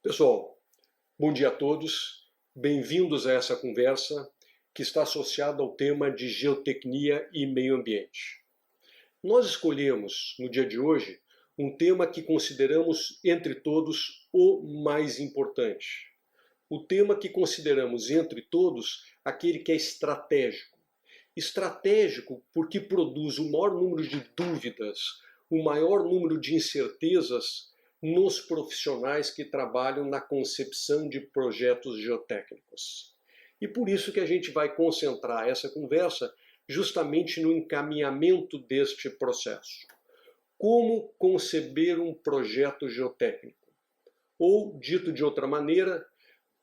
Pessoal, bom dia a todos. Bem-vindos a essa conversa que está associada ao tema de geotecnia e meio ambiente. Nós escolhemos, no dia de hoje, um tema que consideramos, entre todos, o mais importante. O tema que consideramos, entre todos, aquele que é estratégico. Estratégico porque produz o maior número de dúvidas, o maior número de incertezas nos profissionais que trabalham na concepção de projetos geotécnicos. E por isso que a gente vai concentrar essa conversa justamente no encaminhamento deste processo. Como conceber um projeto geotécnico? Ou, dito de outra maneira,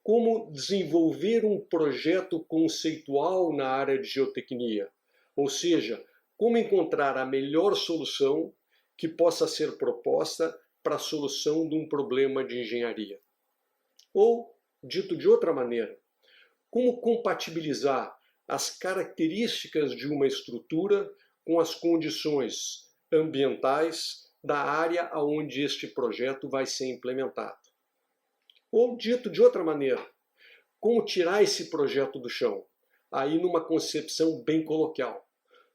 como desenvolver um projeto conceitual na área de geotecnia? Ou seja, como encontrar a melhor solução que possa ser proposta para a solução de um problema de engenharia. Ou, dito de outra maneira, como compatibilizar as características de uma estrutura com as condições ambientais da área onde este projeto vai ser implementado. Ou, dito de outra maneira, como tirar esse projeto do chão, aí numa concepção bem coloquial.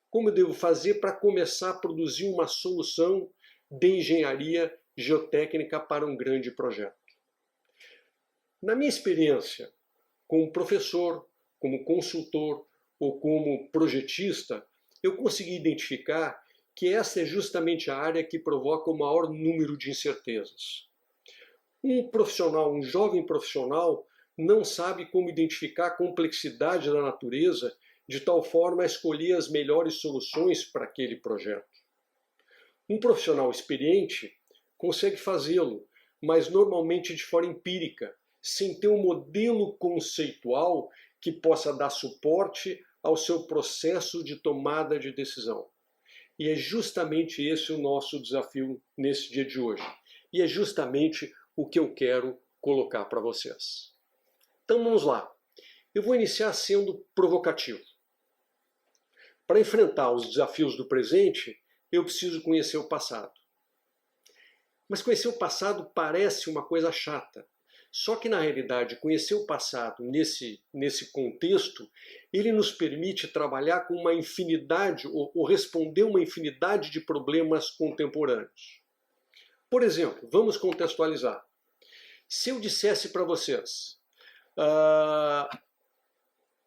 Como eu devo fazer para começar a produzir uma solução de engenharia geotécnica para um grande projeto. Na minha experiência, como professor, como consultor ou como projetista, eu consegui identificar que essa é justamente a área que provoca o maior número de incertezas. Um profissional, um jovem profissional, não sabe como identificar a complexidade da natureza de tal forma a escolher as melhores soluções para aquele projeto. Um profissional experiente consegue fazê-lo, mas normalmente de forma empírica, sem ter um modelo conceitual que possa dar suporte ao seu processo de tomada de decisão. E é justamente esse o nosso desafio nesse dia de hoje. E é justamente o que eu quero colocar para vocês. Então vamos lá. Eu vou iniciar sendo provocativo. Para enfrentar os desafios do presente, eu preciso conhecer o passado. Mas conhecer o passado parece uma coisa chata. Só que, na realidade, conhecer o passado nesse contexto, ele nos permite trabalhar com uma infinidade, ou responder uma infinidade de problemas contemporâneos. Por exemplo, vamos contextualizar. Se eu dissesse para vocês,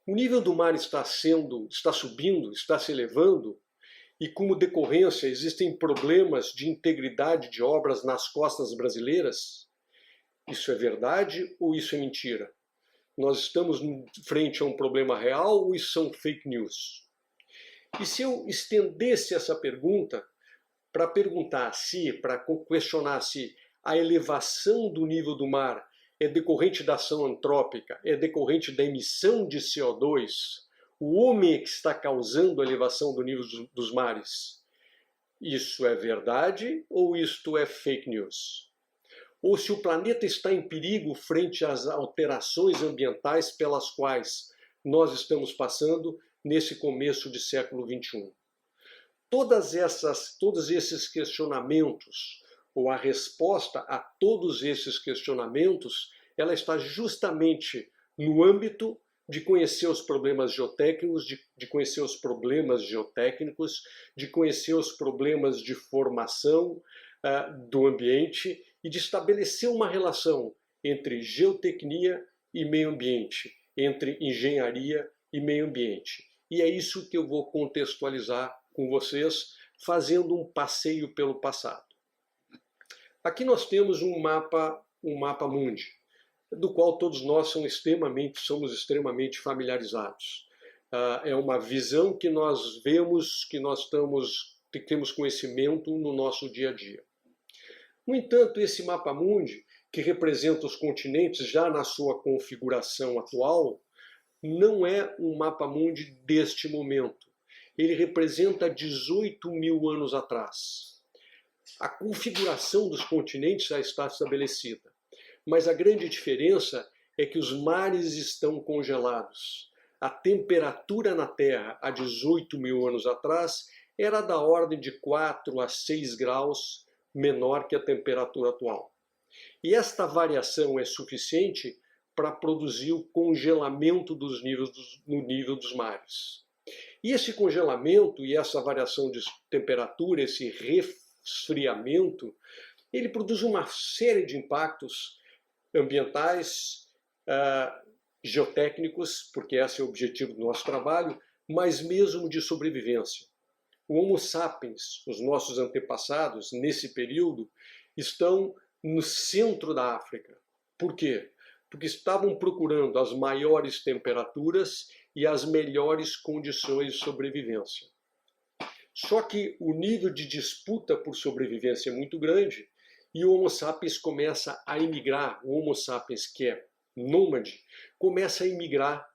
o nível do mar está subindo, está se elevando, e como decorrência existem problemas de integridade de obras nas costas brasileiras? Isso é verdade ou isso é mentira? Nós estamos frente a um problema real ou isso são fake news? E se eu estendesse essa pergunta para perguntar para questionar se a elevação do nível do mar é decorrente da ação antrópica, é decorrente da emissão de CO2, o homem é que está causando a elevação do nível dos mares. Isso é verdade ou isto é fake news? Ou se o planeta está em perigo frente às alterações ambientais pelas quais nós estamos passando nesse começo de século XXI. Todos esses questionamentos, ou a resposta a todos esses questionamentos, ela está justamente no âmbito de conhecer os problemas geotécnicos, de conhecer os problemas geotécnicos, de conhecer os problemas de formação do ambiente e de estabelecer uma relação entre geotecnia e meio ambiente, entre engenharia e meio ambiente. E é isso que eu vou contextualizar com vocês, fazendo um passeio pelo passado. Aqui nós temos um mapa mundi, do qual todos nós somos extremamente familiarizados. É uma visão que nós vemos, que nós temos conhecimento no nosso dia a dia. No entanto, esse mapa mundi, que representa os continentes já na sua configuração atual, não é um mapa mundi deste momento. Ele representa 18 mil anos atrás. A configuração dos continentes já está estabelecida. Mas a grande diferença é que os mares estão congelados. A temperatura na Terra há 18 mil anos atrás era da ordem de 4 a 6 graus menor que a temperatura atual. E esta variação é suficiente para produzir o congelamento dos níveis no nível dos mares. E esse congelamento e essa variação de temperatura, esse resfriamento, ele produz uma série de impactos ambientais, geotécnicos, porque esse é o objetivo do nosso trabalho, mas mesmo de sobrevivência. O Homo sapiens, os nossos antepassados, nesse período, estão no centro da África. Por quê? Porque estavam procurando as maiores temperaturas e as melhores condições de sobrevivência. Só que o nível de disputa por sobrevivência é muito grande e o Homo sapiens começa a emigrar. O Homo sapiens, que é nômade, começa a emigrar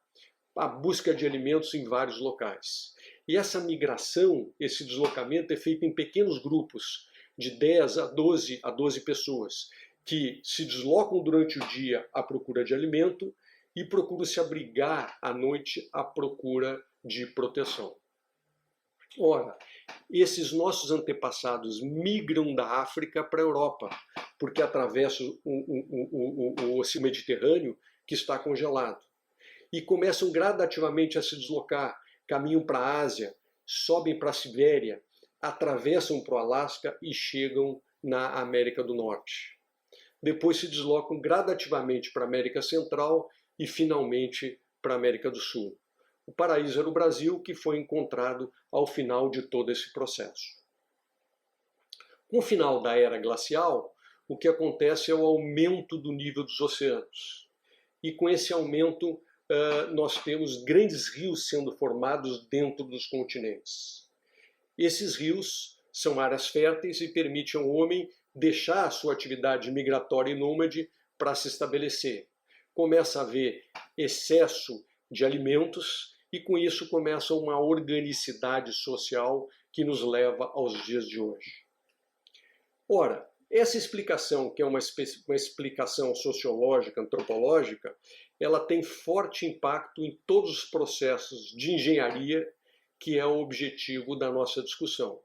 à busca de alimentos em vários locais. E essa migração, esse deslocamento é feito em pequenos grupos de 10 a 12 pessoas que se deslocam durante o dia à procura de alimento e procuram se abrigar à noite à procura de proteção. Ora, esses nossos antepassados migram da África para a Europa, porque atravessam o Oceano Mediterrâneo, que está congelado. E começam gradativamente a se deslocar, caminham para a Ásia, sobem para a Sibéria, atravessam para o Alasca e chegam na América do Norte. Depois se deslocam gradativamente para a América Central e finalmente para a América do Sul. O paraíso era o Brasil, que foi encontrado ao final de todo esse processo. Com o final da era glacial, o que acontece é o aumento do nível dos oceanos. E com esse aumento, nós temos grandes rios sendo formados dentro dos continentes. Esses rios são áreas férteis e permitem ao homem deixar a sua atividade migratória e nômade para se estabelecer. Começa a haver excesso de alimentos e com isso começa uma organicidade social que nos leva aos dias de hoje. Ora, essa explicação, que é uma explicação sociológica, antropológica, ela tem forte impacto em todos os processos de engenharia, que é o objetivo da nossa discussão.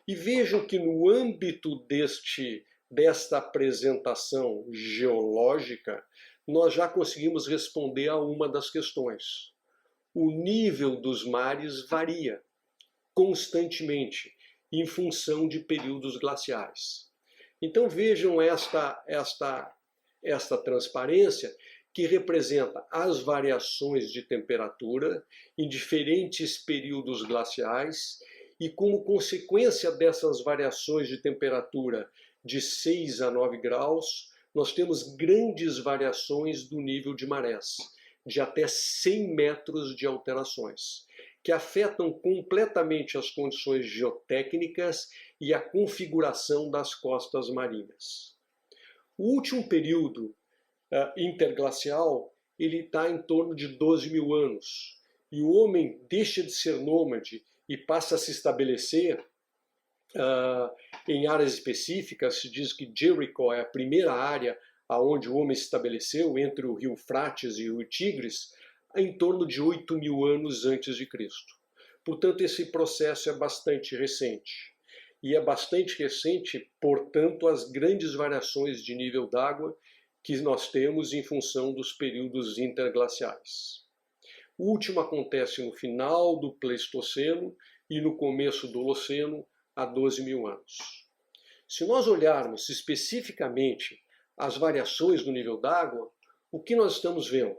E vejam que no âmbito desta apresentação geológica, nós já conseguimos responder a uma das questões. O nível dos mares varia constantemente em função de períodos glaciais. Então vejam esta transparência que representa as variações de temperatura em diferentes períodos glaciais e como consequência dessas variações de temperatura de 6 a 9 graus, nós temos grandes variações do nível de marés, de até 100 metros de alterações, que afetam completamente as condições geotécnicas e a configuração das costas marinhas. O último período interglacial ele está em torno de 12 mil anos, e o homem deixa de ser nômade e passa a se estabelecer em áreas específicas. Se diz que Jericho é a primeira área aonde o homem se estabeleceu, entre o rio Eufrates e o rio Tigres, em torno de 8 mil anos antes de Cristo. Portanto, esse processo é bastante recente. E é bastante recente, portanto, as grandes variações de nível d'água que nós temos em função dos períodos interglaciais. O último acontece no final do Pleistoceno e no começo do Holoceno, há 12 mil anos. Se nós olharmos especificamente as variações do nível d'água, o que nós estamos vendo?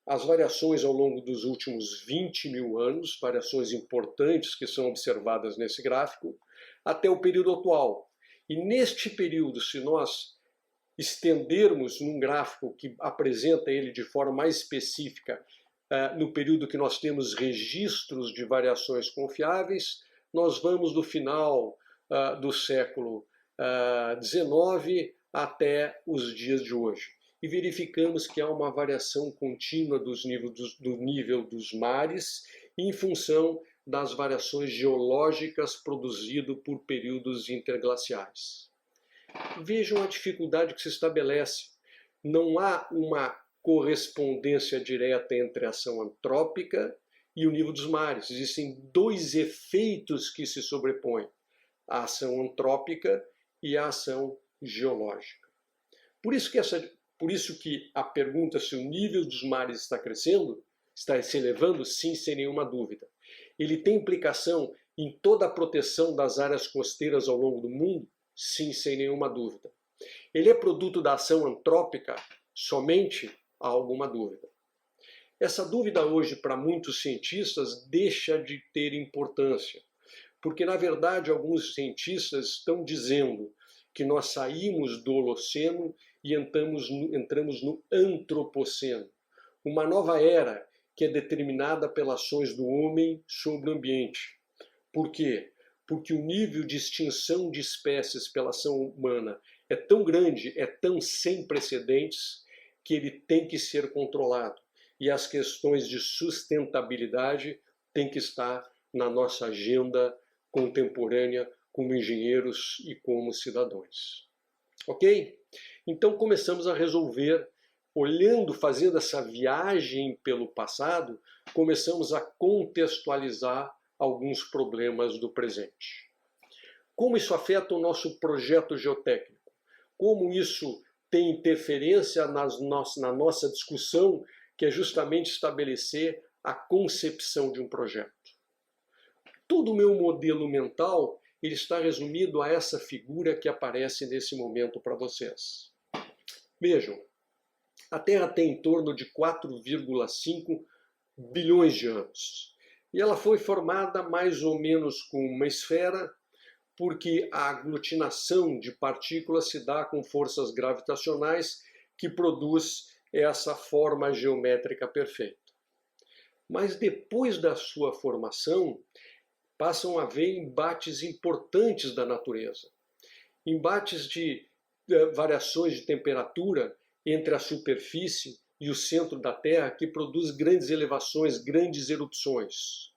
As variações ao longo dos últimos 20 mil anos, variações importantes que são observadas nesse gráfico, até o período atual. E neste período, se nós estendermos num gráfico que apresenta ele de forma mais específica, no período que nós temos registros de variações confiáveis, nós vamos do final do século XIX até os dias de hoje. E verificamos que há uma variação contínua do nível dos mares em função das variações geológicas produzidas por períodos interglaciais. Vejam a dificuldade que se estabelece. Não há uma correspondência direta entre a ação antrópica e o nível dos mares. Existem dois efeitos que se sobrepõem: a ação antrópica e a ação geológica. Por isso que a pergunta se o nível dos mares está crescendo, está se elevando, sim, sem nenhuma dúvida. Ele tem implicação em toda a proteção das áreas costeiras ao longo do mundo? Sim, sem nenhuma dúvida. Ele é produto da ação antrópica? Somente? Há alguma dúvida. Essa dúvida hoje, para muitos cientistas, deixa de ter importância, porque, na verdade, alguns cientistas estão dizendo que nós saímos do Holoceno e entramos no Antropoceno, uma nova era que é determinada pelas ações do homem sobre o ambiente. Por quê? Porque o nível de extinção de espécies pela ação humana é tão grande, é tão sem precedentes, que ele tem que ser controlado. E as questões de sustentabilidade têm que estar na nossa agenda contemporânea como engenheiros e como cidadãos. Ok? Então começamos a resolver, fazendo essa viagem pelo passado, começamos a contextualizar alguns problemas do presente. Como isso afeta o nosso projeto geotécnico? Como isso tem interferência na nossa discussão, que é justamente estabelecer a concepção de um projeto? Todo o meu modelo mental ele está resumido a essa figura que aparece nesse momento para vocês. Vejam, a Terra tem em torno de 4,5 bilhões de anos. E ela foi formada mais ou menos como uma esfera, porque a aglutinação de partículas se dá com forças gravitacionais que produz essa forma geométrica perfeita. Mas depois da sua formação, passam a haver embates importantes da natureza. Embates de variações de temperatura entre a superfície e o centro da Terra, que produz grandes elevações, grandes erupções.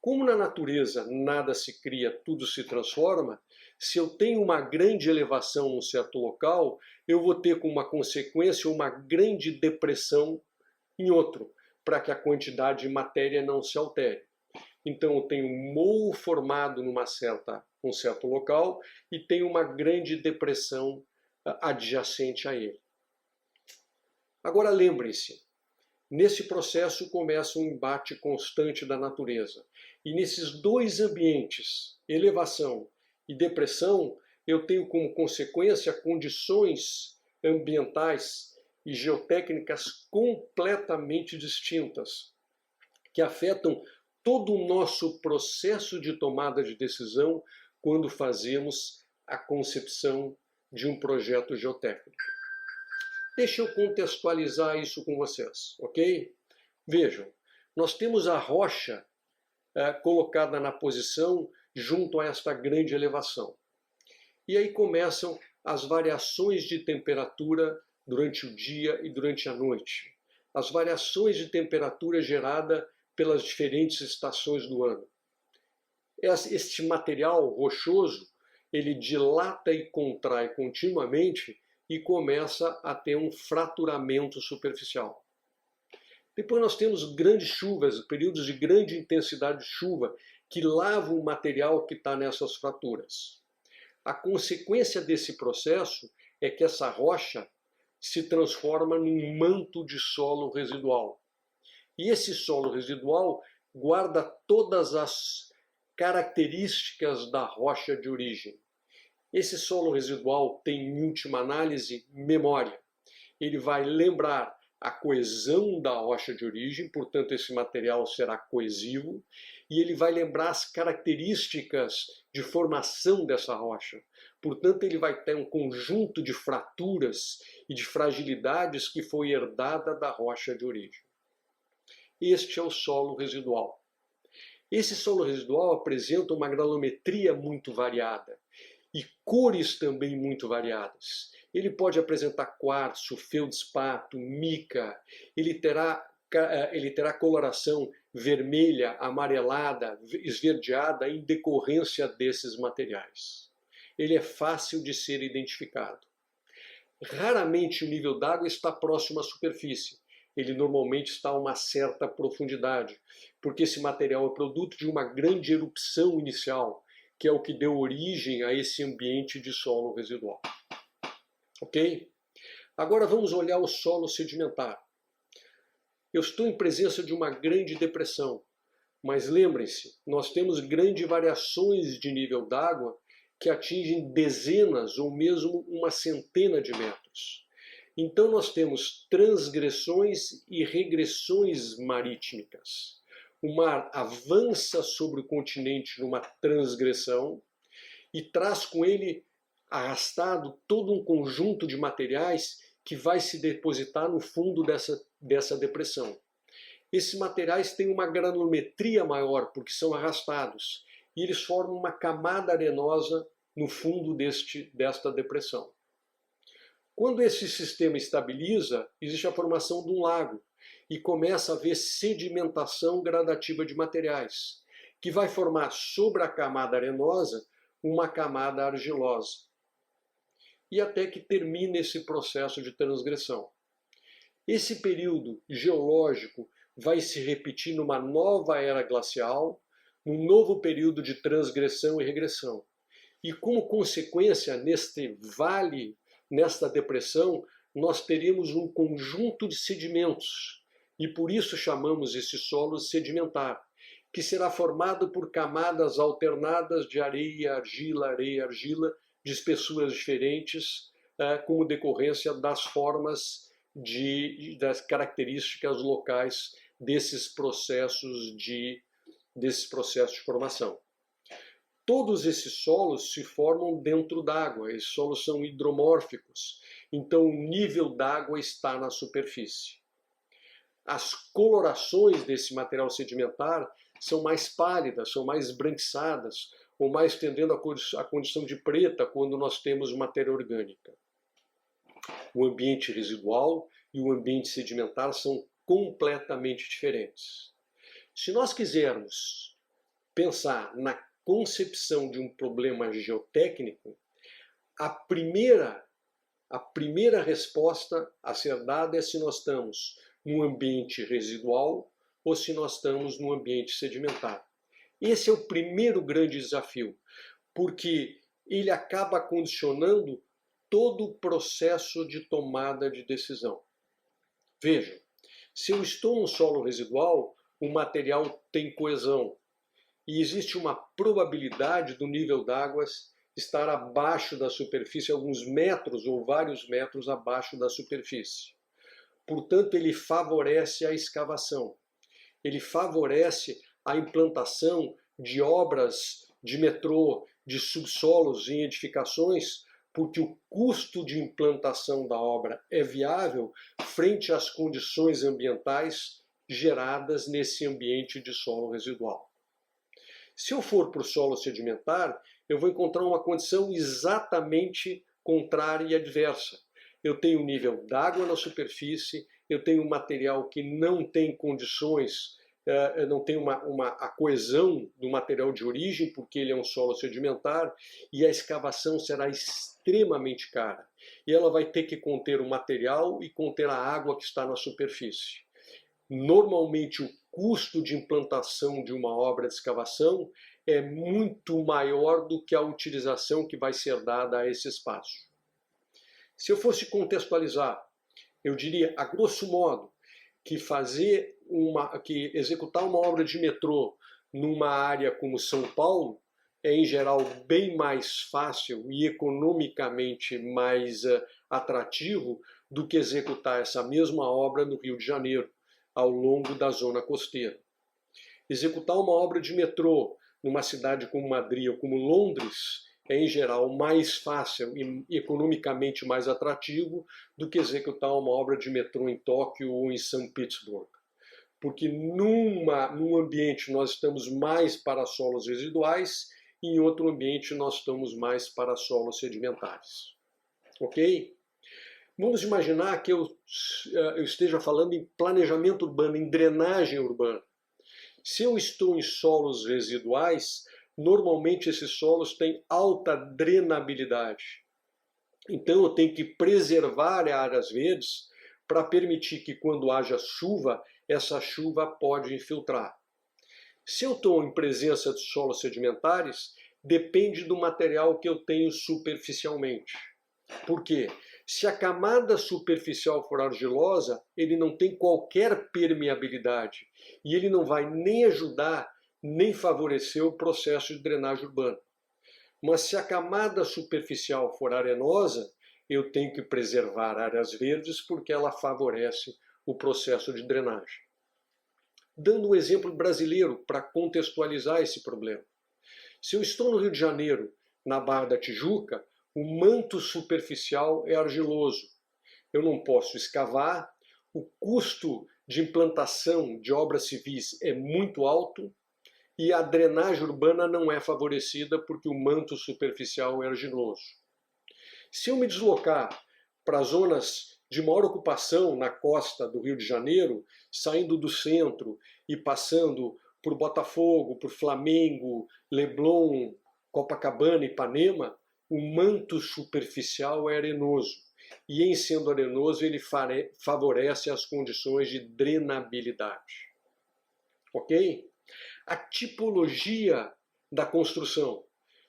Como na natureza nada se cria, tudo se transforma, se eu tenho uma grande elevação num certo local, eu vou ter como uma consequência uma grande depressão em outro, para que a quantidade de matéria não se altere. Então eu tenho um morro formado num certo local e tenho uma grande depressão adjacente a ele. Agora lembrem-se, nesse processo começa um embate constante da natureza. E nesses dois ambientes, elevação e depressão, eu tenho como consequência condições ambientais e geotécnicas completamente distintas, que afetam todo o nosso processo de tomada de decisão quando fazemos a concepção de um projeto geotécnico. Deixa eu contextualizar isso com vocês, ok? Vejam, nós temos a rocha colocada na posição junto a esta grande elevação. E aí começam as variações de temperatura durante o dia e durante a noite. As variações de temperatura gerada pelas diferentes estações do ano. Este material rochoso, ele dilata e contrai continuamente e começa a ter um fraturamento superficial. Depois nós temos grandes chuvas, períodos de grande intensidade de chuva, que lavam o material que está nessas fraturas. A consequência desse processo é que essa rocha se transforma num manto de solo residual. E esse solo residual guarda todas as características da rocha de origem. Esse solo residual tem, em última análise, memória. Ele vai lembrar a coesão da rocha de origem, portanto esse material será coesivo, e ele vai lembrar as características de formação dessa rocha. Portanto, ele vai ter um conjunto de fraturas e de fragilidades que foi herdada da rocha de origem. Este é o solo residual. Esse solo residual apresenta uma granulometria muito variada e cores também muito variadas. Ele pode apresentar quartzo, feldspato, mica, ele terá coloração vermelha, amarelada, esverdeada em decorrência desses materiais. Ele é fácil de ser identificado. Raramente o nível d'água está próximo à superfície. ele normalmente está a uma certa profundidade, porque esse material é produto de uma grande erupção inicial, que é o que deu origem a esse ambiente de solo residual. Ok? Agora vamos olhar o solo sedimentar. Eu estou em presença de uma grande depressão, mas lembrem-se, nós temos grandes variações de nível d'água que atingem dezenas ou mesmo uma centena de metros. Então nós temos transgressões e regressões marítmicas. O mar avança sobre o continente numa transgressão e traz com ele arrastado todo um conjunto de materiais que vai se depositar no fundo dessa depressão. Esses materiais têm uma granulometria maior porque são arrastados e eles formam uma camada arenosa no fundo desta depressão. Quando esse sistema estabiliza, existe a formação de um lago e começa a haver sedimentação gradativa de materiais, que vai formar sobre a camada arenosa uma camada argilosa. E até que termina esse processo de transgressão. Esse período geológico vai se repetir numa nova era glacial, num novo período de transgressão e regressão. E como consequência, neste vale, nesta depressão, nós teríamos um conjunto de sedimentos, e por isso chamamos esse solo sedimentar, que será formado por camadas alternadas de areia, argila, de espessuras diferentes, como decorrência das formas, das características locais desses processos de formação. Todos esses solos se formam dentro d'água, esses solos são hidromórficos, então o nível d'água está na superfície. As colorações desse material sedimentar são mais pálidas, são mais esbranquiçadas, ou mais tendendo à condição de preta quando nós temos matéria orgânica. O ambiente residual e o ambiente sedimentar são completamente diferentes. Se nós quisermos pensar na concepção de um problema geotécnico, a primeira resposta a ser dada é se nós estamos num ambiente residual ou se nós estamos num ambiente sedimentar. Esse é o primeiro grande desafio, porque ele acaba condicionando todo o processo de tomada de decisão. Vejam, se eu estou num solo residual, o material tem coesão e existe uma probabilidade do nível d'água estar abaixo da superfície, alguns metros ou vários metros abaixo da superfície. Portanto, ele favorece a escavação, ele favorece a implantação de obras de metrô, de subsolos em edificações, porque o custo de implantação da obra é viável frente às condições ambientais geradas nesse ambiente de solo residual. Se eu for para o solo sedimentar, eu vou encontrar uma condição exatamente contrária e adversa. Eu tenho um nível d'água na superfície, eu tenho um material que não tem condições, não tem a coesão do material de origem, porque ele é um solo sedimentar, e a escavação será extremamente cara. E ela vai ter que conter o material e conter a água que está na superfície. Normalmente o custo de implantação de uma obra de escavação é muito maior do que a utilização que vai ser dada a esse espaço. Se eu fosse contextualizar, eu diria, a grosso modo, que executar uma obra de metrô numa área como São Paulo é, em geral, bem mais fácil e economicamente mais atrativo do que executar essa mesma obra no Rio de Janeiro, ao longo da zona costeira. Executar uma obra de metrô numa cidade como Madrid ou como Londres é, em geral, mais fácil e economicamente mais atrativo do que executar uma obra de metrô em Tóquio ou em São Petersburgo. Porque num ambiente nós estamos mais para solos residuais e em outro ambiente nós estamos mais para solos sedimentares. Ok? Vamos imaginar que eu esteja falando em planejamento urbano, em drenagem urbana. Se eu estou em solos residuais, normalmente esses solos têm alta drenabilidade. Então eu tenho que preservar áreas verdes para permitir que quando haja chuva, essa chuva pode infiltrar. Se eu estou em presença de solos sedimentares, depende do material que eu tenho superficialmente. Por quê? Se a camada superficial for argilosa, ele não tem qualquer permeabilidade e ele não vai nem ajudar nem favorecer o processo de drenagem urbana. Mas se a camada superficial for arenosa, eu tenho que preservar áreas verdes porque ela favorece o processo de drenagem. Dando um exemplo brasileiro para contextualizar esse problema. Se eu estou no Rio de Janeiro, na Barra da Tijuca, o manto superficial é argiloso. Eu não posso escavar, o custo de implantação de obras civis é muito alto e a drenagem urbana não é favorecida porque o manto superficial é argiloso. Se eu me deslocar para zonas de maior ocupação na costa do Rio de Janeiro, saindo do centro e passando por Botafogo, por Flamengo, Leblon, Copacabana, Ipanema, o manto superficial é arenoso. E em sendo arenoso, ele favorece as condições de drenabilidade. Ok? A tipologia da construção.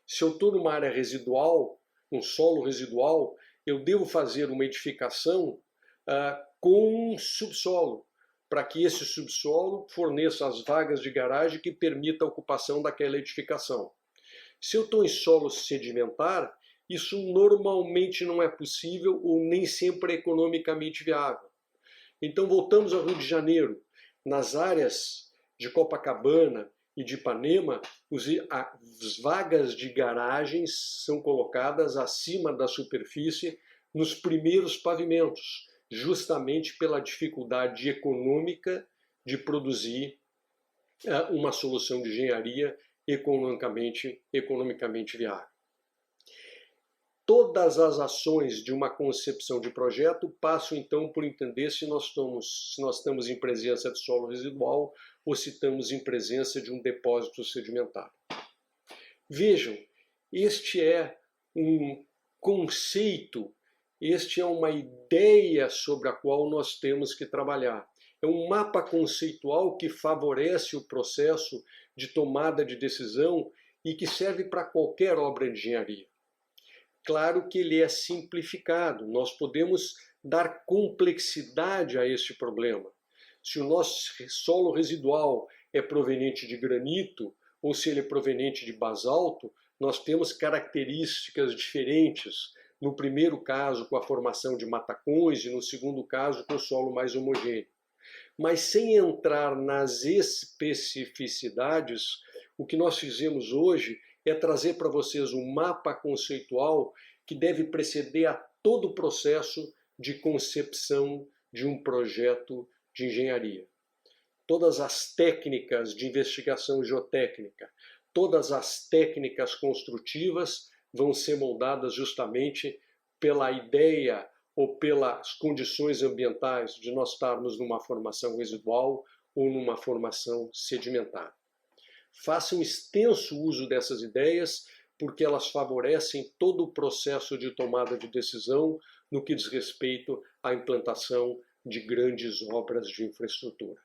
Se eu estou numa área residual, um solo residual, eu devo fazer uma edificação com um subsolo, para que esse subsolo forneça as vagas de garagem que permita a ocupação daquela edificação. Se eu estou em solo sedimentar, isso normalmente não é possível ou nem sempre é economicamente viável. Então voltamos ao Rio de Janeiro. Nas áreas de Copacabana e de Ipanema, as vagas de garagens são colocadas acima da superfície nos primeiros pavimentos, justamente pela dificuldade econômica de produzir uma solução de engenharia economicamente viável. Todas as ações de uma concepção de projeto passam então por entender se nós estamos em presença de solo residual ou se estamos em presença de um depósito sedimentar. Vejam, este é um conceito, este é uma ideia sobre a qual nós temos que trabalhar. É um mapa conceitual que favorece o processo de tomada de decisão e que serve para qualquer obra de engenharia. Claro que ele é simplificado, nós podemos dar complexidade a este problema. Se o nosso solo residual é proveniente de granito ou se ele é proveniente de basalto, nós temos características diferentes. No primeiro caso, com a formação de matacões, e no segundo caso, com o solo mais homogêneo. Mas sem entrar nas especificidades, o que nós fizemos hoje é trazer para vocês um mapa conceitual que deve preceder a todo o processo de concepção de um projeto de engenharia. Todas as técnicas de investigação geotécnica, todas as técnicas construtivas vão ser moldadas justamente pela ideia ou pelas condições ambientais de nós estarmos numa formação residual ou numa formação sedimentar. Façam extenso uso dessas ideias, porque elas favorecem todo o processo de tomada de decisão no que diz respeito à implantação de grandes obras de infraestrutura.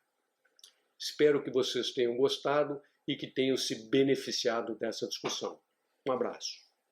Espero que vocês tenham gostado e que tenham se beneficiado dessa discussão. Um abraço.